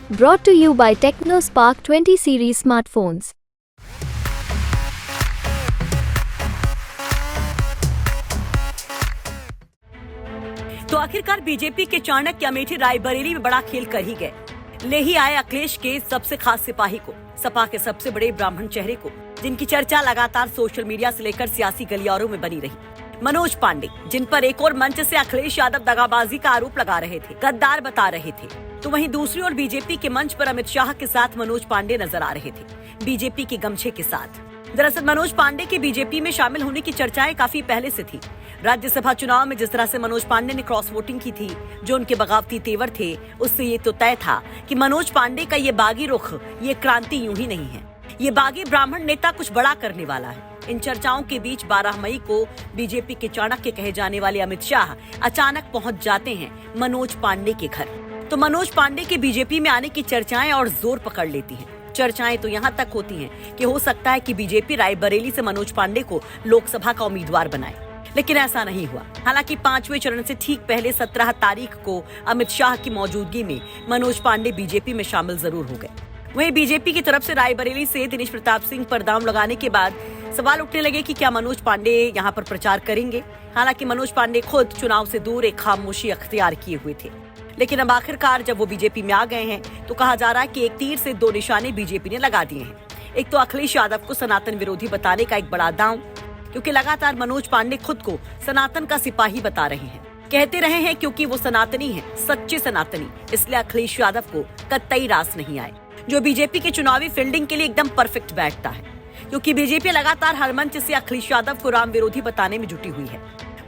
Brought to you by TechnoSpark 20 series smartphones. तो आखिरकार BJP के चाणक्य अमेठी रायबरेली में बड़ा खेल कर ही गए। ले ही आए अखिलेश के सबसे खास सिपाही को, सपा के सबसे बड़े ब्राह्मण चेहरे को, जिनकी चर्चा लगातार सोशल मीडिया से लेकर सियासी गलियारों में बनी रही। मनोज पांडे, जिन पर एक और मंच से अखिलेश यादव दगाबाजी का आरोप लगा रहे थे, गद्दार बता रहे थे, तो वहीं दूसरी ओर बीजेपी के मंच पर अमित शाह के साथ मनोज पांडे नजर आ रहे थे, बीजेपी के गमछे के साथ। दरअसल मनोज पांडे के बीजेपी में शामिल होने की चर्चाएं काफी पहले से थी। राज्यसभा चुनाव में जिस तरह से मनोज पांडे ने क्रॉस वोटिंग की थी, जो उनके बगावती तेवर थे, उससे ये तो तय था कि मनोज पांडे का ये बागी रुख, ये क्रांति यूं ही नहीं है, ये बागी ब्राह्मण नेता कुछ बड़ा करने वाला है। इन चर्चाओं के बीच 12 मई को बीजेपी के चाणक्य कहे जाने वाले अमित शाह अचानक पहुंच जाते हैं मनोज पांडे के घर। तो मनोज पांडे के बीजेपी में आने की चर्चाएं और जोर पकड़ लेती हैं। चर्चाएं तो यहाँ तक होती हैं कि हो सकता है कि बीजेपी रायबरेली से मनोज पांडे को लोकसभा का उम्मीदवार बनाए, लेकिन ऐसा नहीं हुआ। हालांकि 5वें चरण से ठीक पहले 17 तारीख को अमित शाह की मौजूदगी में मनोज पांडे बीजेपी में शामिल जरूर हो गए। वहीं बीजेपी की तरफ से रायबरेली से दिनेश प्रताप सिंह पर दांव लगाने के बाद सवाल उठने लगे कि क्या मनोज पांडे यहाँ पर प्रचार करेंगे। हालांकि मनोज पांडे खुद चुनाव से दूर एक खामोशी अख्तियार किए हुए थे, लेकिन अब आखिरकार जब वो बीजेपी में आ गए हैं तो कहा जा रहा है कि एक तीर से 2 निशाने बीजेपी ने लगा दिए हैं। एक तो अखिलेश यादव को सनातन विरोधी बताने का एक बड़ा दांव, क्योंकि लगातार मनोज पांडे खुद को सनातन का सिपाही बता रहे हैं, कहते रहे हैं क्योंकि वो सनातनी है, सच्चे सनातनी, इसलिए अखिलेश यादव को कतई रास नहीं आए, जो बीजेपी के चुनावी फील्डिंग के लिए एकदम परफेक्ट बैठता है, क्योंकि बीजेपी लगातार हर मंच से अखिलेश यादव को राम विरोधी बताने में जुटी हुई है।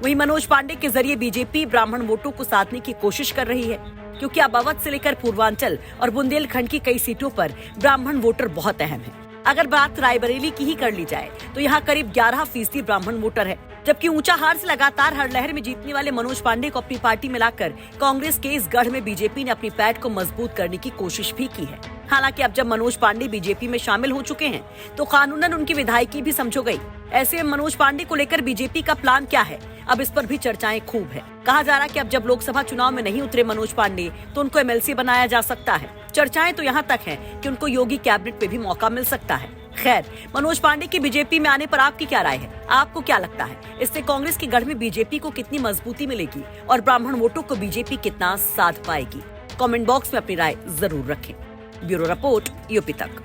वहीं मनोज पांडे के जरिए बीजेपी ब्राह्मण वोटों को साधने की कोशिश कर रही है, क्योंकि अब अवध से लेकर पूर्वांचल और बुंदेलखंड की कई सीटों पर ब्राह्मण वोटर बहुत अहम है। अगर बात रायबरेली की ही कर ली जाए तो यहाँ करीब 11% ब्राह्मण वोटर है, जबकि ऊंचाहार से लगातार हर लहर में जीतने वाले मनोज पांडे को अपनी पार्टी में लाकर कांग्रेस के इस गढ़ में बीजेपी ने अपनी पैठ को मजबूत करने की कोशिश भी की है। हालांकि अब जब मनोज पांडे बीजेपी में शामिल हो चुके हैं तो कानूनन उनकी विधायकी भी समझो गई। ऐसे में मनोज पांडे को लेकर बीजेपी का प्लान क्या है, अब इस पर भी चर्चाएं खूब है। कहा जा रहा है कि अब जब लोकसभा चुनाव में नहीं उतरे मनोज पांडे तो उनको एमएलसी बनाया जा सकता है। चर्चाएं तो यहाँ तक हैं कि उनको योगी कैबिनेट पे भी मौका मिल सकता है। खैर, मनोज पांडे के बीजेपी में आने पर आपकी क्या राय है? आपको क्या लगता है, इससे कांग्रेस के गढ़ में बीजेपी को कितनी मजबूती मिलेगी और ब्राह्मण वोटों को बीजेपी कितना साध पाएगी? कमेंट बॉक्स में अपनी राय जरूर रखें। ब्यूरो रिपोर्ट, यूपी तक।